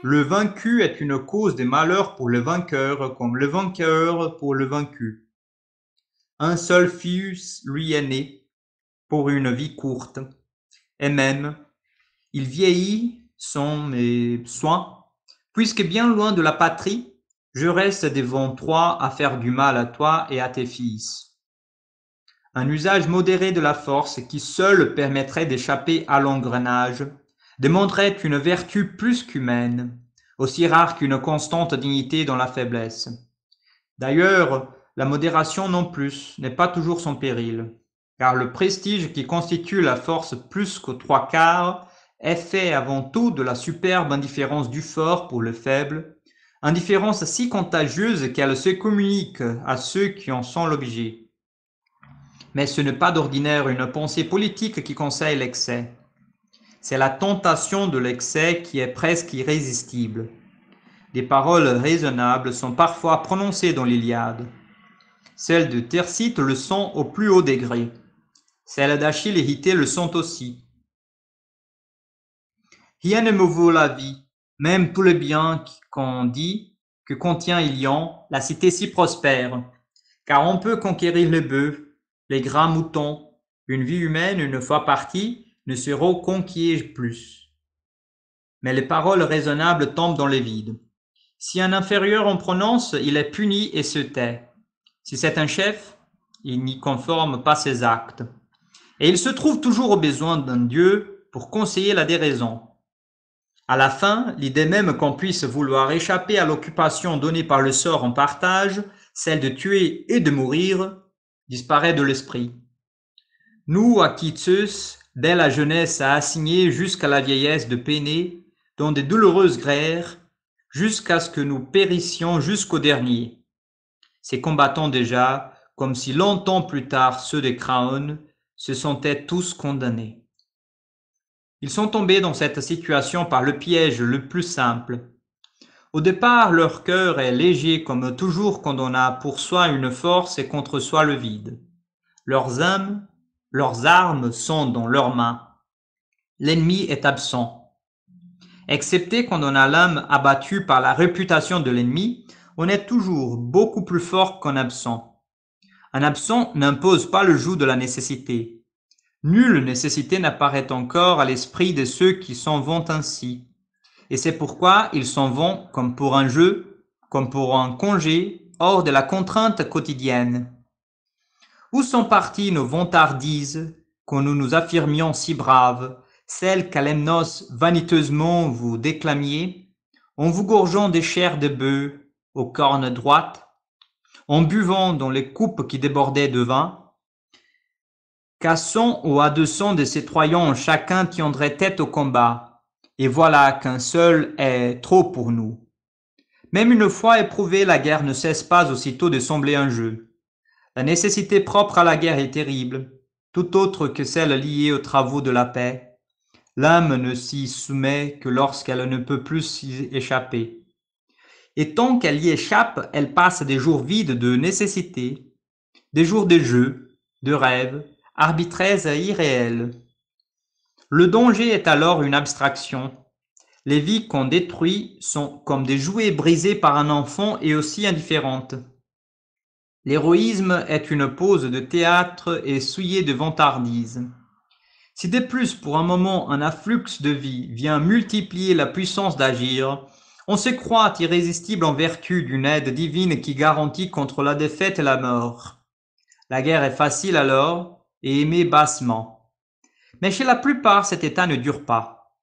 Le vaincu est une cause de malheur pour le vainqueur, comme le vainqueur pour le vaincu. Un seul fils lui est né, pour une vie courte, et même, il vieillit sans mes soins, puisque bien loin de la patrie, je reste devant toi à faire du mal à toi et à tes fils. Un usage modéré de la force qui seul permettrait d'échapper à l'engrenage démontrait une vertu plus qu'humaine, aussi rare qu'une constante dignité dans la faiblesse. D'ailleurs, la modération non plus n'est pas toujours son péril, car le prestige qui constitue la force plus qu'aux trois quarts est fait avant tout de la superbe indifférence du fort pour le faible, indifférence si contagieuse qu'elle se communique à ceux qui en sont l'objet. Mais ce n'est pas d'ordinaire une pensée politique qui conseille l'excès. C'est la tentation de l'excès qui est presque irrésistible. Des paroles raisonnables sont parfois prononcées dans l'Iliade. Celles de Thersites le sont au plus haut degré. Celles d'Achille et Hitée le sont aussi. Rien ne me vaut la vie, même tout le bien qu'on dit que contient Ilion, la cité si prospère, car on peut conquérir le bœuf, les gras moutons. Une vie humaine, une fois partie, ne se reconquiert plus. Mais les paroles raisonnables tombent dans le vide. Si un inférieur en prononce, il est puni et se tait. Si c'est un chef, il n'y conforme pas ses actes. Et il se trouve toujours au besoin d'un Dieu pour conseiller la déraison. À la fin, l'idée même qu'on puisse vouloir échapper à l'occupation donnée par le sort en partage, celle de tuer et de mourir, disparaît de l'esprit. Nous, à qui Zeus, dès la jeunesse, a assigné jusqu'à la vieillesse de peiner, dans des douloureuses guerres, jusqu'à ce que nous périssions jusqu'au dernier. Ces combattants déjà, comme si longtemps plus tard ceux de Craon, se sentaient tous condamnés. Ils sont tombés dans cette situation par le piège le plus simple. Au départ, leur cœur est léger comme toujours quand on a pour soi une force et contre soi le vide. Leurs armes sont dans leurs mains. L'ennemi est absent. Excepté quand on a l'âme abattue par la réputation de l'ennemi, on est toujours beaucoup plus fort qu'un absent. Un absent n'impose pas le joug de la nécessité. Nulle nécessité n'apparaît encore à l'esprit de ceux qui s'en vont ainsi. Et c'est pourquoi ils s'en vont comme pour un jeu, comme pour un congé, hors de la contrainte quotidienne. Où sont parties nos vantardises, quand nous nous affirmions si braves, celles qu'Alemnos vaniteusement vous déclamiez, en vous gorgeant des chairs de bœufs aux cornes droites, en buvant dans les coupes qui débordaient de vin, qu'à 100 ou à 200 de ces Troyens chacun tiendrait tête au combat, et voilà qu'un seul est trop pour nous. Même une fois éprouvée, la guerre ne cesse pas aussitôt de sembler un jeu. La nécessité propre à la guerre est terrible, tout autre que celle liée aux travaux de la paix. L'âme ne s'y soumet que lorsqu'elle ne peut plus s'y échapper. Et tant qu'elle y échappe, elle passe des jours vides de nécessité, des jours de jeu, de rêve, arbitraires et irréels. Le danger est alors une abstraction. Les vies qu'on détruit sont comme des jouets brisés par un enfant et aussi indifférentes. L'héroïsme est une pose de théâtre et souillée de vantardise. Si de plus pour un moment un afflux de vie vient multiplier la puissance d'agir, on se croit irrésistible en vertu d'une aide divine qui garantit contre la défaite et la mort. La guerre est facile alors et aimée bassement. Mais chez la plupart, cet état ne dure pas.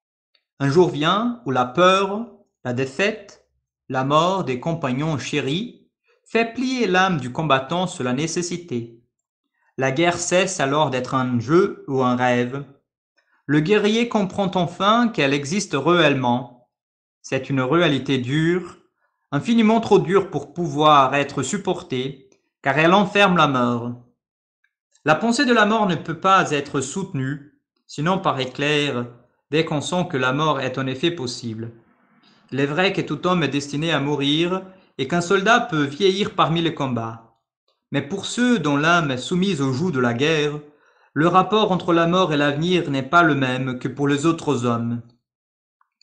Un jour vient où la peur, la défaite, la mort des compagnons chéris fait plier l'âme du combattant sur la nécessité. La guerre cesse alors d'être un jeu ou un rêve. Le guerrier comprend enfin qu'elle existe réellement. C'est une réalité dure, infiniment trop dure pour pouvoir être supportée, car elle enferme la mort. La pensée de la mort ne peut pas être soutenue, sinon par éclair, dès qu'on sent que la mort est en effet possible. Il est vrai que tout homme est destiné à mourir et qu'un soldat peut vieillir parmi les combats. Mais pour ceux dont l'âme est soumise au joug de la guerre, le rapport entre la mort et l'avenir n'est pas le même que pour les autres hommes.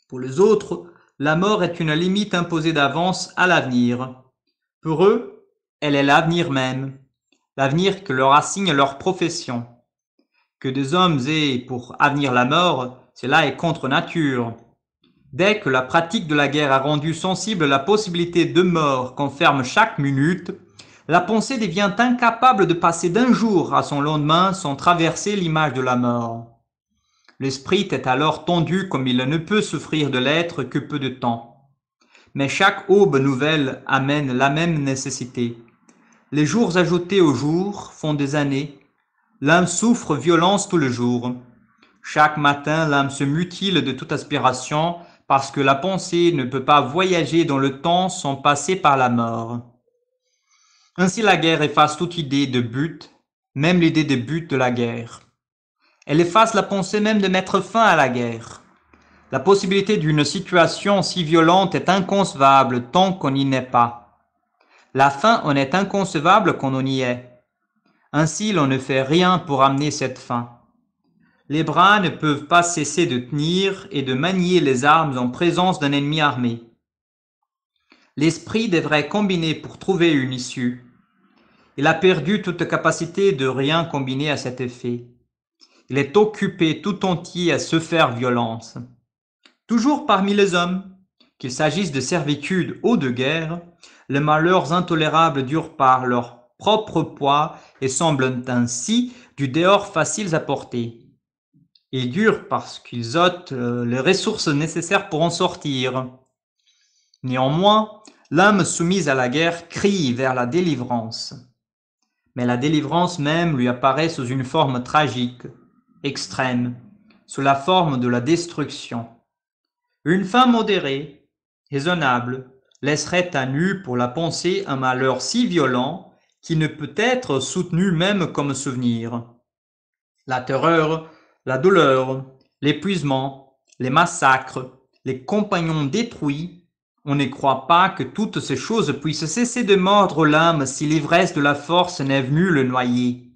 Pour les autres, La mort est une limite imposée d'avance à l'avenir. Pour eux, elle est l'avenir même, l'avenir que leur assigne leur profession. Que des hommes aient pour avenir la mort, cela est contre nature. Dès que la pratique de la guerre a rendu sensible la possibilité de mort qu'enferme chaque minute, la pensée devient incapable de passer d'un jour à son lendemain sans traverser l'image de la mort. L'esprit est alors tendu comme il ne peut souffrir de l'être que peu de temps. Mais chaque aube nouvelle amène la même nécessité. Les jours ajoutés aux jours font des années. L'âme souffre violence tout le jour. Chaque matin, l'âme se mutile de toute aspiration parce que la pensée ne peut pas voyager dans le temps sans passer par la mort. Ainsi la guerre efface toute idée de but, même l'idée de but de la guerre. Elle efface la pensée même de mettre fin à la guerre. La possibilité d'une situation si violente est inconcevable tant qu'on n'y est pas. La fin en est inconcevable quand on y est. Ainsi l'on ne fait rien pour amener cette fin. Les bras ne peuvent pas cesser de tenir et de manier les armes en présence d'un ennemi armé. L'esprit devrait combiner pour trouver une issue. Il a perdu toute capacité de rien combiner à cet effet. Il est occupé tout entier à se faire violence. Toujours parmi les hommes, qu'il s'agisse de servitude ou de guerre, les malheurs intolérables durent par leur propre poids et semblent ainsi du dehors faciles à porter. Ils durent parce qu'ils ôtent les ressources nécessaires pour en sortir. Néanmoins, l'âme soumise à la guerre crie vers la délivrance. Mais la délivrance même lui apparaît sous une forme tragique, extrême, sous la forme de la destruction. Une fin modérée, raisonnable, laisserait à nu pour la pensée un malheur si violent qui ne peut être soutenu même comme souvenir. La terreur, la douleur, l'épuisement, les massacres, les compagnons détruits, on ne croit pas que toutes ces choses puissent cesser de mordre l'âme si l'ivresse de la force n'est venue le noyer.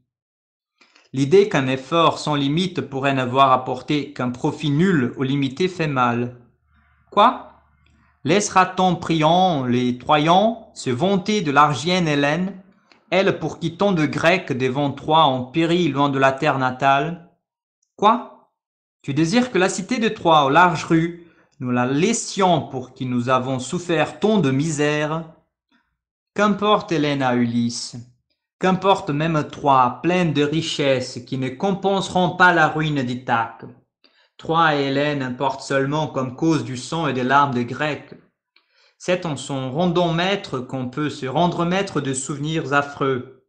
L'idée qu'un effort sans limite pourrait n'avoir apporté qu'un profit nul ou limité fait mal. Quoi? Laissera-t-on Priam les Troyens se vanter de l'Argienne Hélène, elle pour qui tant de Grecs devant Troie ont péri loin de la terre natale? Quoi? Tu désires que la cité de Troie aux larges rues, nous la laissions pour qui nous avons souffert tant de misère? Qu'importe Hélène à Ulysse, qu'importe même Troie, pleine de richesses qui ne compenseront pas la ruine d'Ithaque. Troie et Hélène importent seulement comme cause du sang et des larmes des Grecs. C'est en s'en rendant maître qu'on peut se rendre maître de souvenirs affreux.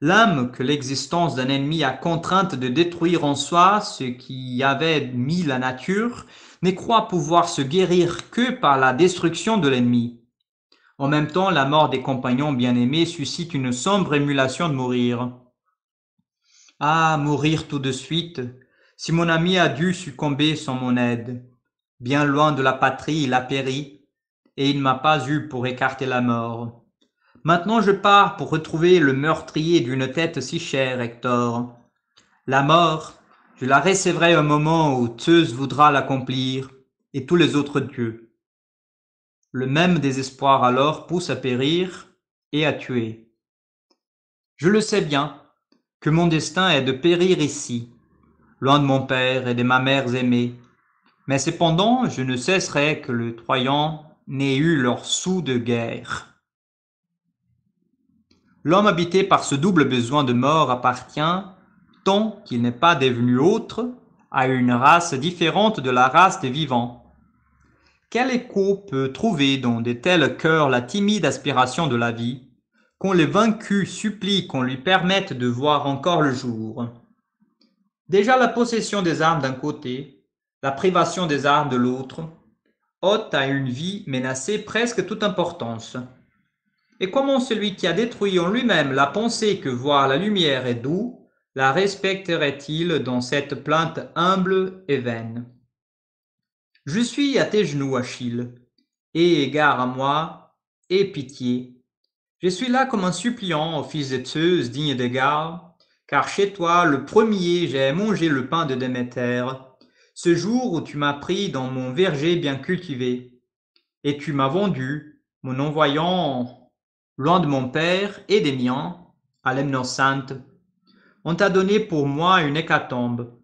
L'âme que l'existence d'un ennemi a contrainte de détruire en soi ce qui y avait mis la nature, ne croit pouvoir se guérir que par la destruction de l'ennemi. En même temps, la mort des compagnons bien-aimés suscite une sombre émulation de mourir. Ah, mourir tout de suite, si mon ami a dû succomber sans mon aide. Bien loin de la patrie, il a péri, et il ne m'a pas eu pour écarter la mort. Maintenant je pars pour retrouver le meurtrier d'une tête si chère, Hector. La mort, je la recevrai au moment où Zeus voudra l'accomplir, et tous les autres dieux. Le même désespoir alors pousse à périr et à tuer. Je le sais bien, que mon destin est de périr ici, loin de mon père et de ma mère aimée, mais cependant je ne cesserai que les Troyens n'aient eu leur sou de guerre. L'homme habité par ce double besoin de mort appartient, tant qu'il n'est pas devenu autre, à une race différente de la race des vivants. Quel écho peut trouver dans de tels cœurs la timide aspiration de la vie, qu'on les vaincus supplie qu'on lui permette de voir encore le jour? Déjà la possession des armes d'un côté, la privation des armes de l'autre, ôtent à une vie menacée presque toute importance. Et comment celui qui a détruit en lui-même la pensée que voir la lumière est doux, la respecterait-il dans cette plainte humble et vaine? Je suis à tes genoux, Achille. Aie égard à moi, aie pitié. Je suis là comme un suppliant au fils de Zeus digne d'égard, car chez toi, le premier, j'ai mangé le pain de Déméter, ce jour où tu m'as pris dans mon verger bien cultivé. et tu m'as vendu, mon envoyant loin de mon père et des miens, à Lemnos sainte. On t'a donné pour moi une hécatombe.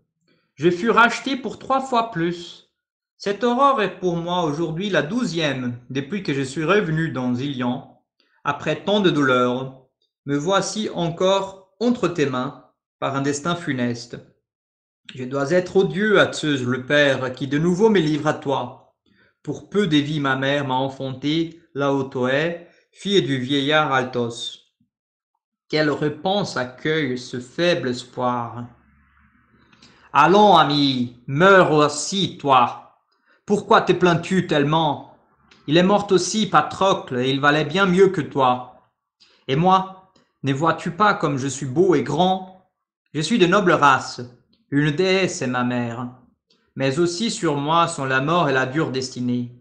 Je fus racheté pour 3 fois plus. Cette aurore est pour moi aujourd'hui la 12e depuis que je suis revenu dans Ilion, après tant de douleurs. Me voici encore entre tes mains par un destin funeste. Je dois être odieux à Zeus le Père qui de nouveau me livre à toi. Pour peu des vies ma mère m'a enfanté, Laotoé, fille du vieillard Altos. Quelle réponse accueille ce faible espoir? Allons, ami, meurs aussi, toi. Pourquoi te plains-tu tellement? Il est mort aussi, Patrocle, et il valait bien mieux que toi. Et moi, ne vois-tu pas comme je suis beau et grand? Je suis de noble race, une déesse est ma mère. Mais aussi sur moi sont la mort et la dure destinée.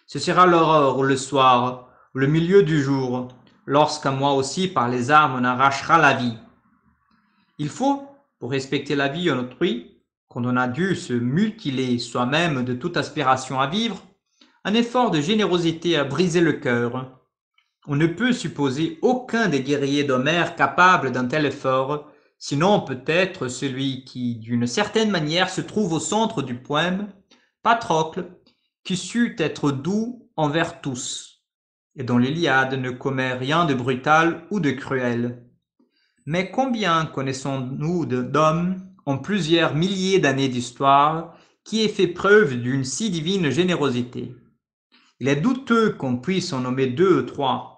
Ce sera l'aurore ou le soir, ou le milieu du jour, lorsqu'à moi aussi par les armes on arrachera la vie. Il faut, pour respecter la vie en autrui, quand on a dû se mutiler soi-même de toute aspiration à vivre, un effort de générosité a brisé le cœur. On ne peut supposer aucun des guerriers d'Homère capable d'un tel effort, sinon peut-être celui qui, d'une certaine manière, se trouve au centre du poème, Patrocle, qui sut être doux envers tous, et dont l'Iliade ne commet rien de brutal ou de cruel. Mais combien connaissons-nous d'hommes en plusieurs milliers d'années d'histoire qui aient fait preuve d'une si divine générosité? Il est douteux qu'on puisse en nommer 2 ou 3.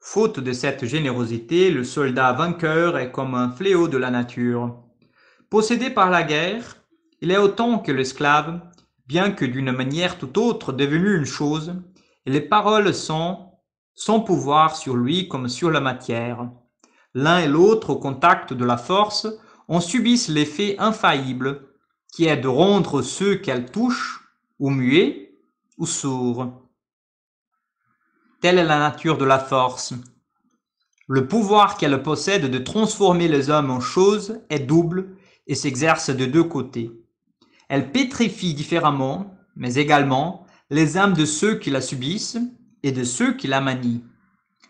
Faute de cette générosité, le soldat vainqueur est comme un fléau de la nature. Possédé par la guerre, il est autant que l'esclave, bien que d'une manière tout autre devenu une chose, et les paroles sont sans pouvoir sur lui comme sur la matière. L'un et l'autre, au contact de la force, en subissent l'effet infaillible, qui est de rendre ceux qu'elles touchent, ou muets, ou sourds. Telle est la nature de la force. Le pouvoir qu'elle possède de transformer les hommes en choses est double et s'exerce de 2 côtés. Elle pétrifie différemment, mais également, les âmes de ceux qui la subissent et de ceux qui la manient.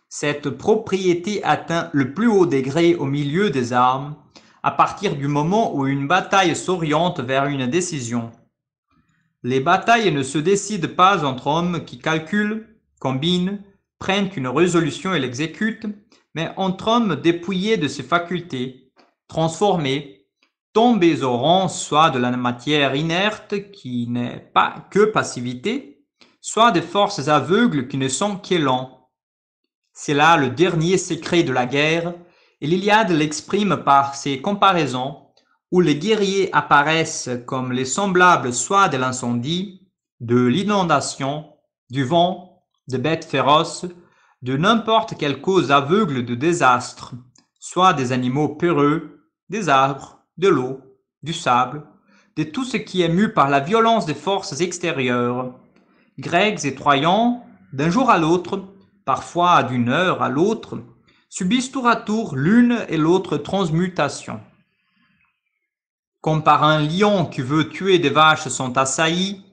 Cette propriété atteint le plus haut degré au milieu des armes, à partir du moment où une bataille s'oriente vers une décision. Les batailles ne se décident pas entre hommes qui calculent, combinent, prennent une résolution et l'exécutent, mais entre hommes dépouillés de ses facultés, transformés, tombés au rang soit de la matière inerte qui n'est pas que passivité, soit des forces aveugles qui ne sont qu'élan. C'est là le dernier secret de la guerre, et l'Iliade l'exprime par ces comparaisons, où les guerriers apparaissent comme les semblables soit de l'incendie, de l'inondation, du vent, de bêtes féroces, de n'importe quelle cause aveugle de désastre, soit des animaux peureux, des arbres, de l'eau, du sable, de tout ce qui est mu par la violence des forces extérieures. Grecs et Troyens, d'un jour à l'autre, parfois d'une heure à l'autre, subissent tour à tour l'une et l'autre transmutation. Comme par un lion qui veut tuer des vaches sont assaillis,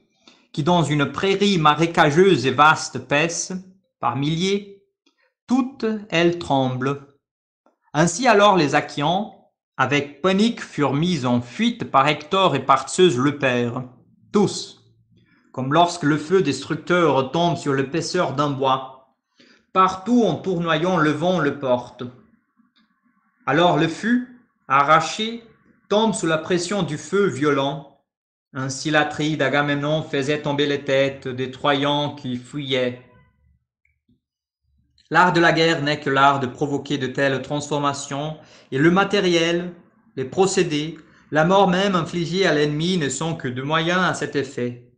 qui dans une prairie marécageuse et vaste paissent, par milliers, toutes elles tremblent. Ainsi alors les Achiens, avec panique, furent mis en fuite par Hector et par Zeus le Père, tous, comme lorsque le feu destructeur tombe sur l'épaisseur d'un bois. Partout en tournoyant le vent le porte. Alors le fût, arraché, tombe sous la pression du feu violent. Ainsi l'Atride d'Agamemnon faisait tomber les têtes des Troyens qui fuyaient. L'art de la guerre n'est que l'art de provoquer de telles transformations, et le matériel, les procédés, la mort même infligée à l'ennemi ne sont que de moyens à cet effet.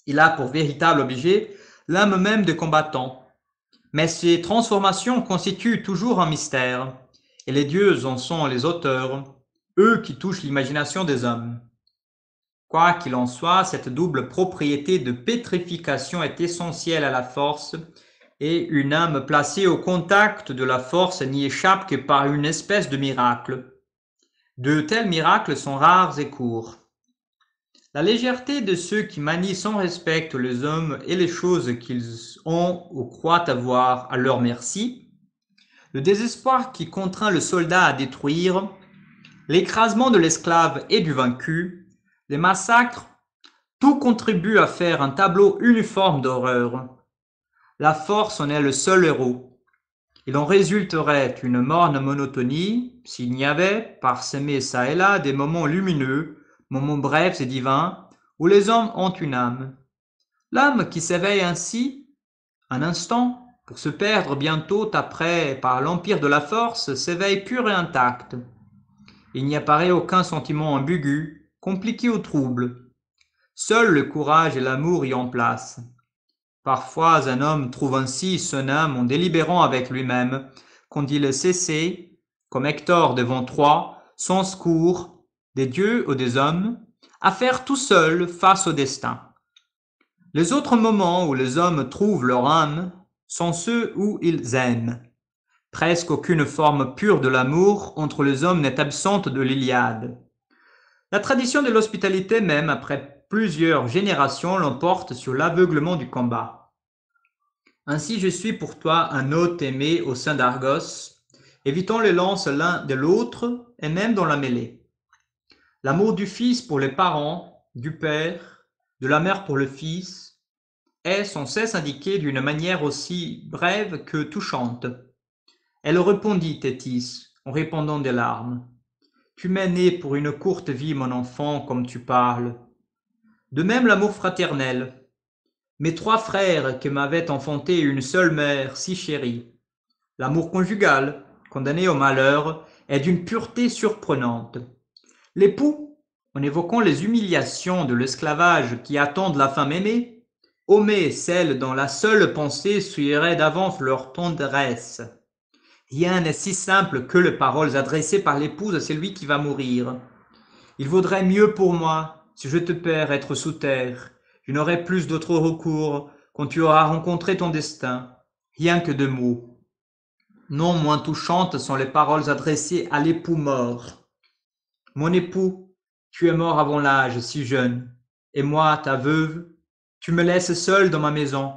Il a pour véritable objet l'âme même des combattants. Mais ces transformations constituent toujours un mystère, et les dieux en sont les auteurs, eux qui touchent l'imagination des hommes. Quoi qu'il en soit, cette double propriété de pétrification est essentielle à la force, et une âme placée au contact de la force n'y échappe que par une espèce de miracle. De tels miracles sont rares et courts. La légèreté de ceux qui manient sans respect les hommes et les choses qu'ils ont ou croient avoir à leur merci, le désespoir qui contraint le soldat à détruire, l'écrasement de l'esclave et du vaincu, les massacres, tout contribue à faire un tableau uniforme d'horreur. La force en est le seul héros. Il en résulterait une morne monotonie s'il n'y avait, parsemés çà et là, des moments lumineux, moments brefs et divins, où les hommes ont une âme. L'âme qui s'éveille ainsi, un instant, pour se perdre bientôt après par l'empire de la force, s'éveille pure et intacte. Il n'y apparaît aucun sentiment ambigu, compliqué ou trouble. Seul le courage et l'amour y ont place. Parfois un homme trouve ainsi son âme en délibérant avec lui-même, quand il cessait, comme Hector devant Troie, son secours, des dieux ou des hommes, à faire tout seul face au destin. Les autres moments où les hommes trouvent leur âme sont ceux où ils aiment. Presque aucune forme pure de l'amour entre les hommes n'est absente de l'Iliade. La tradition de l'hospitalité même, après plusieurs générations, l'emporte sur l'aveuglement du combat. Ainsi je suis pour toi un hôte aimé au sein d'Argos, évitons les lances l'un de l'autre et même dans la mêlée. L'amour du fils pour les parents, du père, de la mère pour le fils, est sans cesse indiqué d'une manière aussi brève que touchante. Elle répondit, Thétis, en répandant des larmes. Tu m'es né pour une courte vie, mon enfant, comme tu parles. De même l'amour fraternel. Mes 3 frères qui m'avaient enfanté une seule mère si chérie. L'amour conjugal, condamné au malheur, est d'une pureté surprenante. L'époux, en évoquant les humiliations de l'esclavage qui attendent la femme aimée, omet celles dont la seule pensée suivrait d'avance leur tendresse. Rien n'est si simple que les paroles adressées par l'épouse à celui qui va mourir. Il vaudrait mieux pour moi, si je te perds, être sous terre. Je n'aurai plus d'autre recours quand tu auras rencontré ton destin. Rien que de mots. Non moins touchantes sont les paroles adressées à l'époux mort. Mon époux, tu es mort avant l'âge, si jeune, et moi, ta veuve, tu me laisses seul dans ma maison,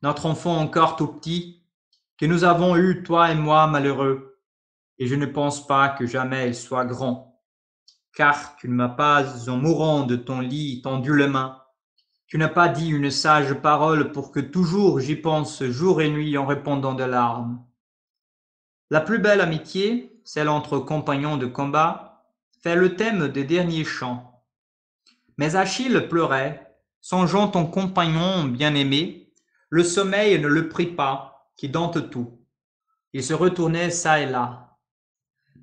notre enfant encore tout petit, que nous avons eu, toi et moi, malheureux, et je ne pense pas que jamais il soit grand. Car tu ne m'as pas, en mourant de ton lit, tendu les mains. Tu n'as pas dit une sage parole pour que toujours j'y pense jour et nuit en répandant de larmes. La plus belle amitié, celle entre compagnons de combat, fait le thème des derniers chants. Mais Achille pleurait, songeant ton compagnon bien-aimé, le sommeil ne le prit pas, qui dente tout. Il se retournait çà et là.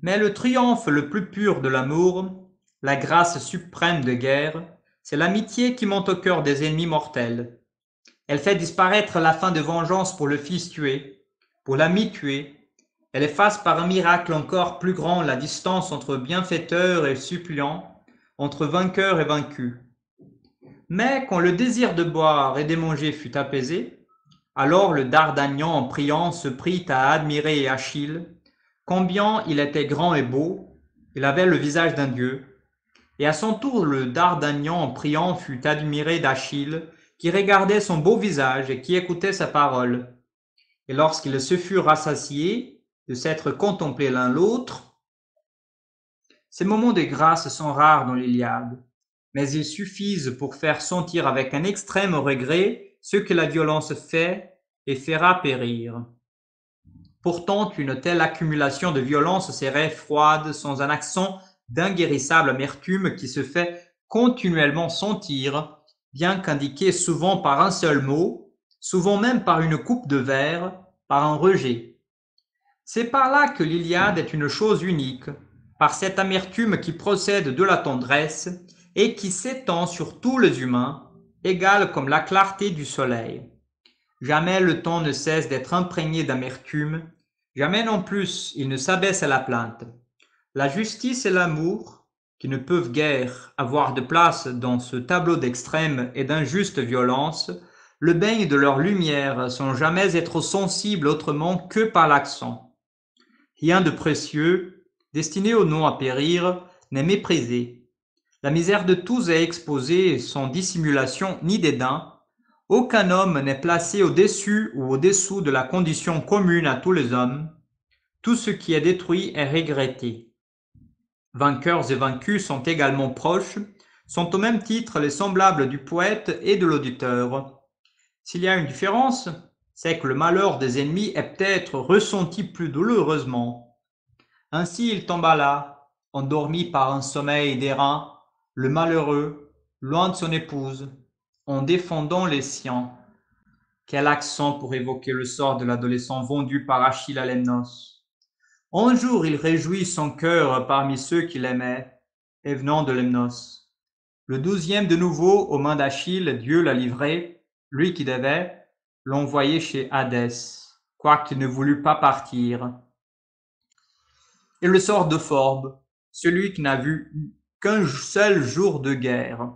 Mais le triomphe le plus pur de l'amour, la grâce suprême de guerre, c'est l'amitié qui monte au cœur des ennemis mortels. Elle fait disparaître la faim de vengeance pour le fils tué, pour l'ami tué. Elle efface par un miracle encore plus grand la distance entre bienfaiteur et suppliant, entre vainqueur et vaincu. Mais quand le désir de boire et de manger fut apaisé, alors le Dardagnan en priant se prit à admirer Achille, combien il était grand et beau, il avait le visage d'un dieu. Et à son tour le Dardagnan en priant fut admiré d'Achille, qui regardait son beau visage et qui écoutait sa parole. Et lorsqu'ils se furent rassasiés de s'être contemplés l'un l'autre, ces moments de grâce sont rares dans l'Iliade, mais ils suffisent pour faire sentir avec un extrême regret ce que la violence fait et fera périr. Pourtant, une telle accumulation de violence serait froide sans un accent d'inguérissable amertume qui se fait continuellement sentir, bien qu'indiqué souvent par un seul mot, souvent même par une coupe de verre, par un rejet. C'est par là que l'Iliade est une chose unique, par cette amertume qui procède de la tendresse et qui s'étend sur tous les humains, égale comme la clarté du soleil. Jamais le temps ne cesse d'être imprégné d'amertume, jamais non plus il ne s'abaisse à la plainte. La justice et l'amour, qui ne peuvent guère avoir de place dans ce tableau d'extrême et d'injuste violence, le baignent de leur lumière sans jamais être sensibles autrement que par l'accent. Rien de précieux, destiné au nom à périr, n'est méprisé. La misère de tous est exposée sans dissimulation ni dédain. Aucun homme n'est placé au-dessus ou au-dessous de la condition commune à tous les hommes. Tout ce qui est détruit est regretté. Vainqueurs et vaincus sont également proches, sont au même titre les semblables du poète et de l'auditeur. S'il y a une différence, c'est que le malheur des ennemis est peut-être ressenti plus douloureusement. Ainsi il tomba là, endormi par un sommeil d'airain, le malheureux, loin de son épouse, en défendant les siens. Quel accent pour évoquer le sort de l'adolescent vendu par Achille à Lemnos. Un jour il réjouit son cœur parmi ceux qu'il aimait, et venant de Lemnos. Le 12e de nouveau aux mains d'Achille, Dieu l'a livré, lui qui devait l'envoyer chez Hadès, quoiqu'il ne voulut pas partir. Et le sort de Forbes, celui qui n'a vu qu'un seul jour de guerre.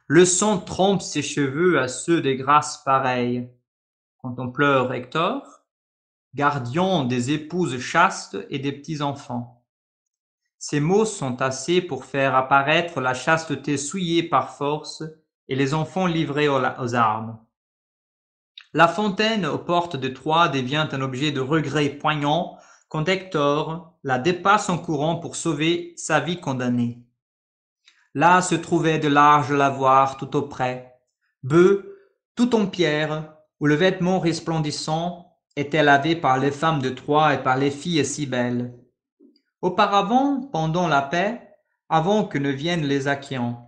Le sang trompe ses cheveux à ceux des grâces pareilles. Quand on pleure Hector, gardien des épouses chastes et des petits-enfants. Ces mots sont assez pour faire apparaître la chasteté souillée par force et les enfants livrés aux armes. La fontaine aux portes de Troie devient un objet de regret poignant quand Hector la dépasse en courant pour sauver sa vie condamnée. Là se trouvait de larges lavoirs tout auprès, bœufs tout en pierre, où le vêtement resplendissant était lavé par les femmes de Troie et par les filles si belles. Auparavant, pendant la paix, avant que ne viennent les Achaéens.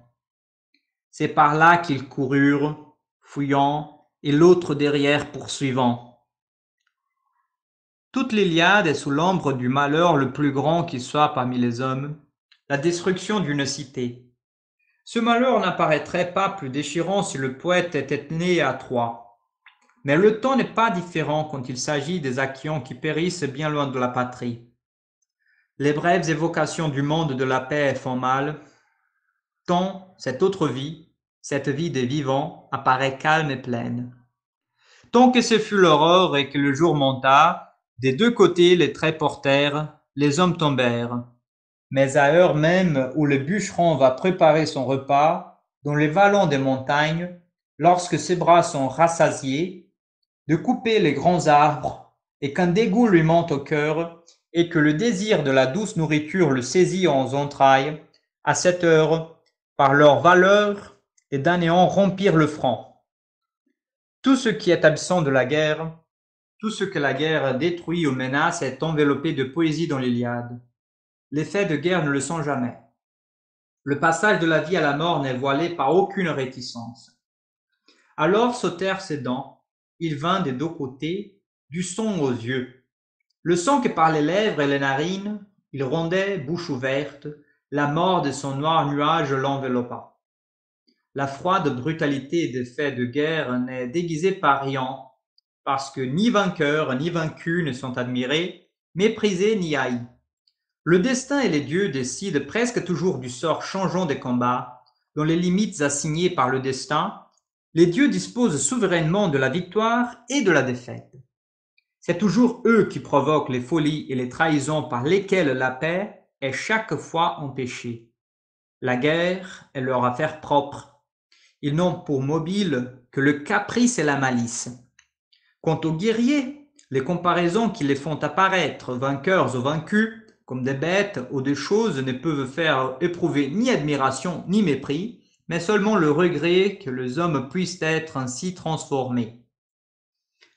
C'est par là qu'ils coururent, fouillant, et l'autre derrière poursuivant. Toute l'Iliade est sous l'ombre du malheur le plus grand qui soit parmi les hommes, la destruction d'une cité. Ce malheur n'apparaîtrait pas plus déchirant si le poète était né à Troie. Mais le temps n'est pas différent quand il s'agit des Achaéens qui périssent bien loin de la patrie. Les brèves évocations du monde de la paix font mal, tant cette autre vie, cette vie des vivants, apparaît calme et pleine. Tant que ce fut l'aurore et que le jour monta, des deux côtés les traits portèrent, les hommes tombèrent. Mais à l'heure même où le bûcheron va préparer son repas, dans les vallons des montagnes, lorsque ses bras sont rassasiés, de couper les grands arbres, et qu'un dégoût lui monte au cœur, et que le désir de la douce nourriture le saisit en entrailles, à cette heure, par leur valeur, les Danéens rompirent le front. Tout ce qui est absent de la guerre, tout ce que la guerre détruit ou menace est enveloppé de poésie dans l'Iliade. Les faits de guerre ne le sont jamais. Le passage de la vie à la mort n'est voilé par aucune réticence. Alors sautèrent ses dents, il vint des deux côtés, du son aux yeux. Le son que par les lèvres et les narines, il rondait, bouche ouverte, la mort de son noir nuage l'enveloppa. La froide brutalité des faits de guerre n'est déguisée par rien, parce que ni vainqueurs ni vaincus ne sont admirés, méprisés ni haïs. Le destin et les dieux décident presque toujours du sort changeant des combats, dans les limites assignées par le destin. Les dieux disposent souverainement de la victoire et de la défaite. C'est toujours eux qui provoquent les folies et les trahisons par lesquelles la paix est chaque fois empêchée. La guerre est leur affaire propre. Ils n'ont pour mobile que le caprice et la malice. Quant aux guerriers, les comparaisons qui les font apparaître, vainqueurs ou vaincus, comme des bêtes ou des choses ne peuvent faire éprouver ni admiration ni mépris, mais seulement le regret que les hommes puissent être ainsi transformés.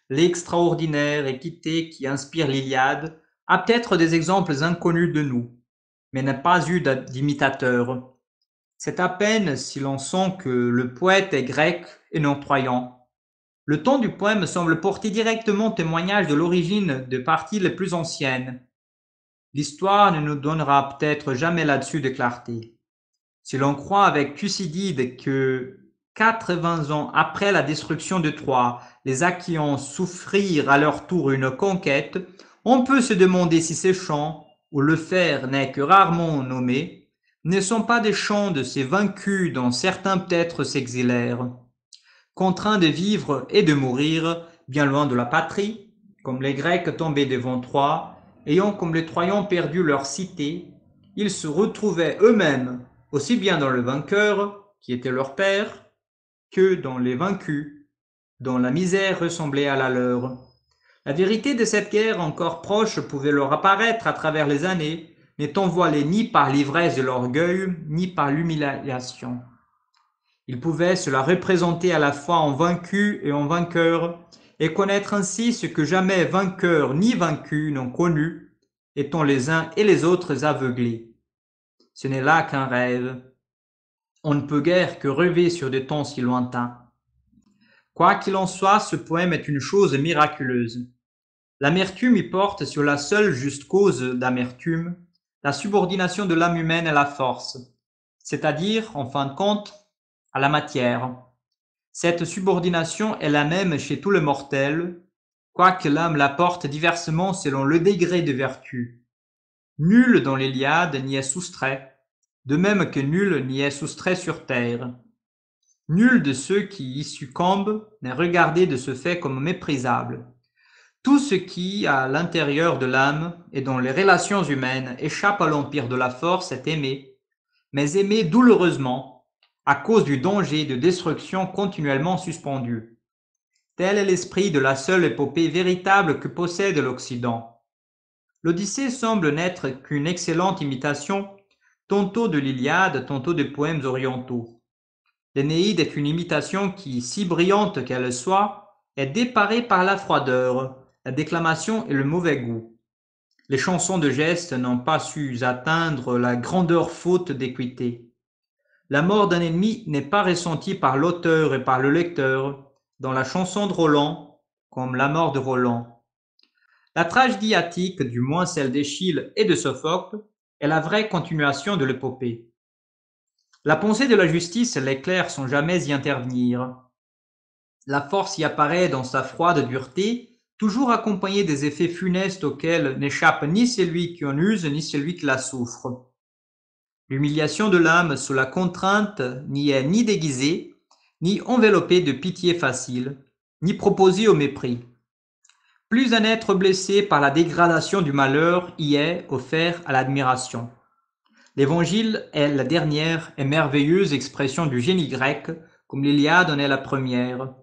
L'extraordinaire équité qui inspire l'Iliade a peut-être des exemples inconnus de nous, mais n'a pas eu d'imitateurs. C'est à peine si l'on sent que le poète est grec et non troyen. Le ton du poème semble porter directement témoignage de l'origine des parties les plus anciennes. L'histoire ne nous donnera peut-être jamais là-dessus de clarté. Si l'on croit avec Thucydide que 80 ans après la destruction de Troie, les Achaéens souffrirent à leur tour une conquête, on peut se demander si ces chants, où le fer n'est que rarement nommé, ne sont pas des chants de ces vaincus dont certains peut-être s'exilèrent, contraints de vivre et de mourir bien loin de la patrie, comme les Grecs tombés devant Troie, ayant comme les Troyens perdu leur cité, ils se retrouvaient eux-mêmes aussi bien dans le vainqueur, qui était leur père, que dans les vaincus, dont la misère ressemblait à la leur. La vérité de cette guerre encore proche pouvait leur apparaître à travers les années, n'étant voilée ni par l'ivresse de l'orgueil, ni par l'humiliation. Ils pouvaient se la représenter à la fois en vaincu et en vainqueur, et connaître ainsi ce que jamais vainqueur ni vaincu n'ont connu, étant les uns et les autres aveuglés. Ce n'est là qu'un rêve. On ne peut guère que rêver sur des temps si lointains. Quoi qu'il en soit, ce poème est une chose miraculeuse. L'amertume y porte sur la seule juste cause d'amertume, la subordination de l'âme humaine à la force, c'est-à-dire, en fin de compte, à la matière. Cette subordination est la même chez tout le mortel, quoique l'âme la porte diversement selon le degré de vertu. Nul dans l'Iliade n'y est soustrait, de même que nul n'y est soustrait sur terre. Nul de ceux qui y succombent n'est regardé de ce fait comme méprisable. Tout ce qui, à l'intérieur de l'âme et dans les relations humaines, échappe à l'empire de la force est aimé, mais aimé douloureusement, à cause du danger de destruction continuellement suspendu. Tel est l'esprit de la seule épopée véritable que possède l'Occident. L'Odyssée semble n'être qu'une excellente imitation, tantôt de l'Iliade, tantôt des poèmes orientaux. L'Énéide est une imitation qui, si brillante qu'elle soit, est déparée par la froideur, la déclamation et le mauvais goût. Les chansons de geste n'ont pas su atteindre la grandeur faute d'équité. La mort d'un ennemi n'est pas ressentie par l'auteur et par le lecteur, dans la chanson de Roland, comme la mort de Roland. La tragédie attique, du moins celle d'Échille et de Sophocle, est la vraie continuation de l'épopée. La pensée de la justice l'éclaire sans jamais y intervenir. La force y apparaît dans sa froide dureté, toujours accompagnée des effets funestes auxquels n'échappe ni celui qui en use ni celui qui la souffre. L'humiliation de l'âme sous la contrainte n'y est ni déguisée, ni enveloppée de pitié facile, ni proposée au mépris. Plus un être blessé par la dégradation du malheur y est offert à l'admiration. L'Évangile est la dernière et merveilleuse expression du génie grec, comme l'Iliade en est la première.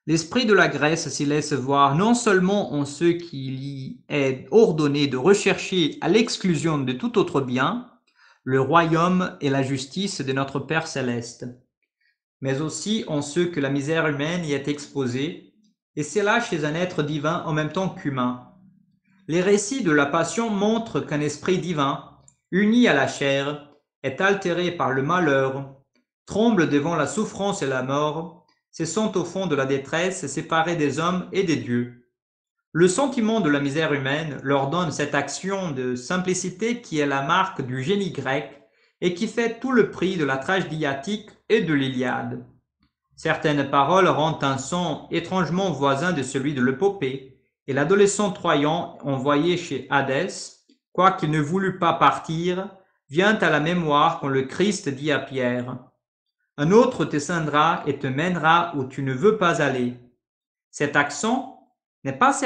L'esprit de la Grèce s'y laisse voir non seulement en ce qu'il y est ordonné de rechercher à l'exclusion de tout autre bien, le royaume et la justice de notre Père céleste, mais aussi en ce que la misère humaine y est exposée, et c'est là chez un être divin en même temps qu'humain. Les récits de la Passion montrent qu'un esprit divin, uni à la chair, est altéré par le malheur, tremble devant la souffrance et la mort, se sent au fond de la détresse, séparé des hommes et des dieux. Le sentiment de la misère humaine leur donne cette action de simplicité qui est la marque du génie grec et qui fait tout le prix de la tragédie attique et de l'Iliade. Certaines paroles rendent un son étrangement voisin de celui de l'épopée, et l'adolescent troyen envoyé chez Hadès, quoiqu'il ne voulut pas partir, vient à la mémoire quand le Christ dit à Pierre « Un autre te scindra et te mènera où tu ne veux pas aller ». Cet accent n'est pas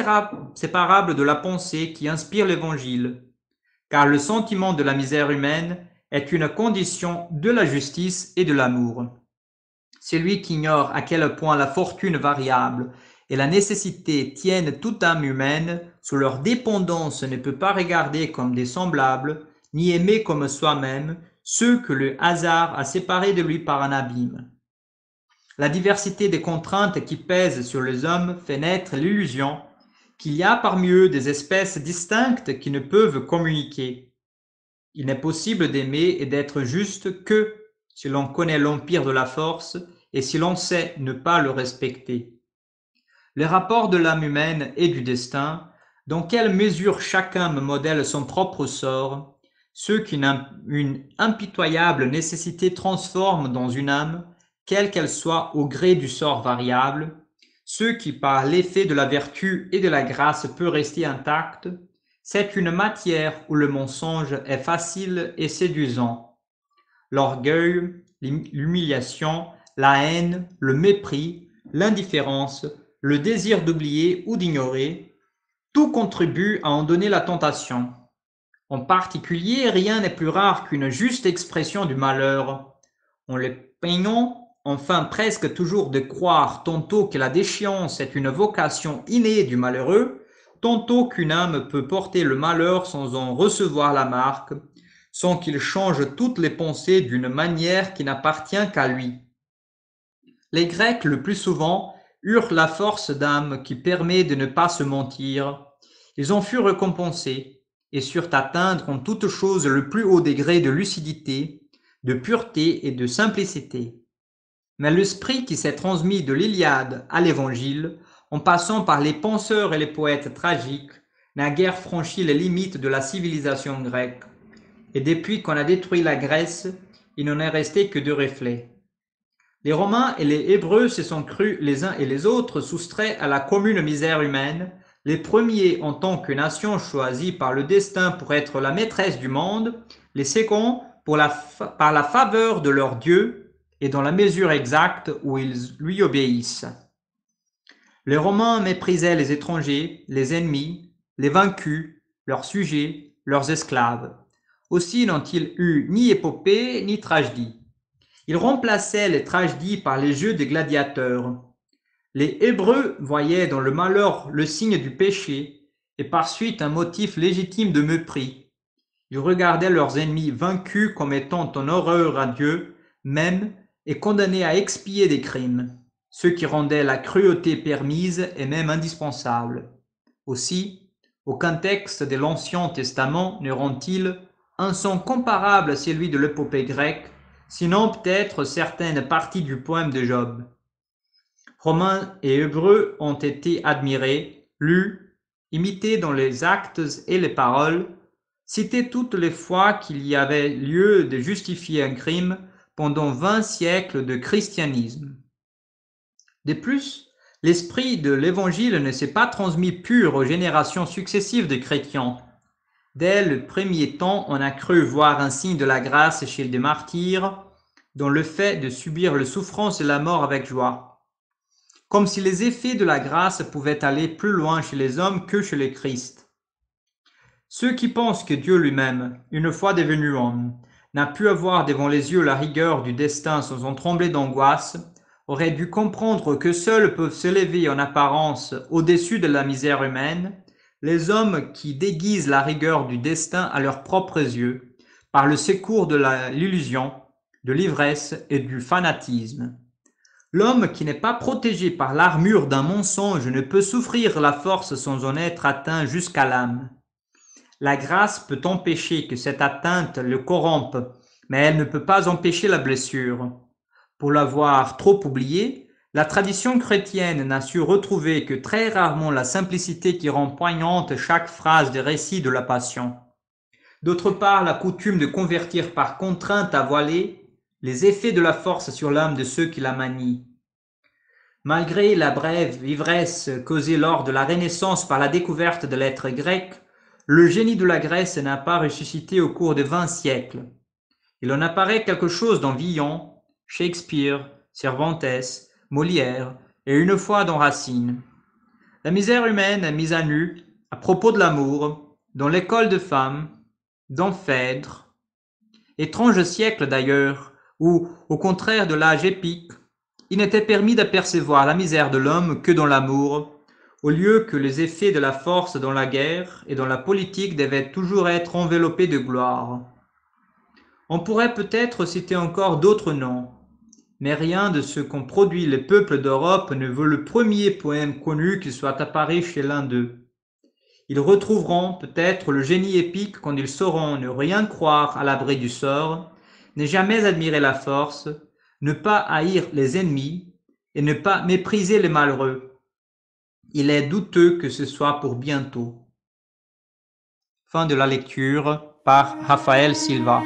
séparable de la pensée qui inspire l'Évangile, car le sentiment de la misère humaine est une condition de la justice et de l'amour. Celui qui ignore à quel point la fortune variable et la nécessité tiennent toute âme humaine sous leur dépendance ne peut pas regarder comme des semblables, ni aimer comme soi-même ceux que le hasard a séparés de lui par un abîme. La diversité des contraintes qui pèsent sur les hommes fait naître l'illusion qu'il y a parmi eux des espèces distinctes qui ne peuvent communiquer. Il n'est possible d'aimer et d'être juste que si l'on connaît l'empire de la force et si l'on sait ne pas le respecter. Les rapports de l'âme humaine et du destin, dans quelle mesure chacun modèle son propre sort, ceux qu'une impitoyable nécessité transforme dans une âme, quelle qu'elle soit au gré du sort variable, ceux qui par l'effet de la vertu et de la grâce peut rester intact, c'est une matière où le mensonge est facile et séduisant. L'orgueil, l'humiliation, la haine, le mépris, l'indifférence, le désir d'oublier ou d'ignorer, tout contribue à en donner la tentation. En particulier, rien n'est plus rare qu'une juste expression du malheur. On les peignant, enfin presque toujours de croire tantôt que la déchéance est une vocation innée du malheureux, tantôt qu'une âme peut porter le malheur sans en recevoir la marque, sans qu'il change toutes les pensées d'une manière qui n'appartient qu'à lui. Les Grecs, le plus souvent, eurent la force d'âme qui permet de ne pas se mentir. Ils en furent récompensés et surent atteindre en toute chose le plus haut degré de lucidité, de pureté et de simplicité. Mais l'esprit qui s'est transmis de l'Iliade à l'Évangile, en passant par les penseurs et les poètes tragiques, n'a guère franchi les limites de la civilisation grecque. Et depuis qu'on a détruit la Grèce, il n'en est resté que deux reflets. Les Romains et les Hébreux se sont crus les uns et les autres soustraits à la commune misère humaine, les premiers en tant que nation choisie par le destin pour être la maîtresse du monde, les seconds par la faveur de leur Dieu et dans la mesure exacte où ils lui obéissent. Les Romains méprisaient les étrangers, les ennemis, les vaincus, leurs sujets, leurs esclaves. Aussi n'ont-ils eu ni épopée ni tragédie. Ils remplaçaient les tragédies par les jeux des gladiateurs. Les Hébreux voyaient dans le malheur le signe du péché et par suite un motif légitime de mépris. Ils regardaient leurs ennemis vaincus comme étant en horreur à Dieu même et condamnés à expier des crimes, ce qui rendait la cruauté permise et même indispensable. Aussi, aucun texte de l'Ancien Testament ne rend-il un son comparable à celui de l'épopée grecque, sinon peut-être certaines parties du poème de Job. Romains et Hébreux ont été admirés, lus, imités dans les actes et les paroles, cités toutes les fois qu'il y avait lieu de justifier un crime pendant 20 siècles de christianisme. De plus, l'esprit de l'Évangile ne s'est pas transmis pur aux générations successives de chrétiens. Dès le premier temps, on a cru voir un signe de la grâce chez les martyrs, dans le fait de subir la souffrance et la mort avec joie. Comme si les effets de la grâce pouvaient aller plus loin chez les hommes que chez le Christ. Ceux qui pensent que Dieu lui-même, une fois devenu homme, n'a pu avoir devant les yeux la rigueur du destin sans en trembler d'angoisse, auraient dû comprendre que seuls peuvent s'élever en apparence au-dessus de la misère humaine les hommes qui déguisent la rigueur du destin à leurs propres yeux, par le secours de l'illusion, de l'ivresse et du fanatisme. L'homme qui n'est pas protégé par l'armure d'un mensonge ne peut souffrir la force sans en être atteint jusqu'à l'âme. La grâce peut empêcher que cette atteinte le corrompe, mais elle ne peut pas empêcher la blessure. Pour l'avoir trop oublié, la tradition chrétienne n'a su retrouver que très rarement la simplicité qui rend poignante chaque phrase des récits de la Passion. D'autre part, la coutume de convertir par contrainte à voiler les effets de la force sur l'âme de ceux qui la manient. Malgré la brève ivresse causée lors de la Renaissance par la découverte de l'être grec, le génie de la Grèce n'a pas ressuscité au cours de 20 siècles. Il en apparaît quelque chose dans Villon, Shakespeare, Cervantes, Molière et une fois dans Racine. La misère humaine est mise à nu à propos de l'amour, dans l'école de femmes, dans Phèdre. Étrange siècle d'ailleurs, où, au contraire de l'âge épique, il n'était permis d'apercevoir la misère de l'homme que dans l'amour, au lieu que les effets de la force dans la guerre et dans la politique devaient toujours être enveloppés de gloire. On pourrait peut-être citer encore d'autres noms, mais rien de ce qu'ont produit les peuples d'Europe ne vaut le premier poème connu qui soit apparu chez l'un d'eux. Ils retrouveront peut-être le génie épique quand ils sauront ne rien croire à l'abri du sort, ne jamais admirer la force, ne pas haïr les ennemis et ne pas mépriser les malheureux. Il est douteux que ce soit pour bientôt. Fin de la lecture par Raphaël Silva.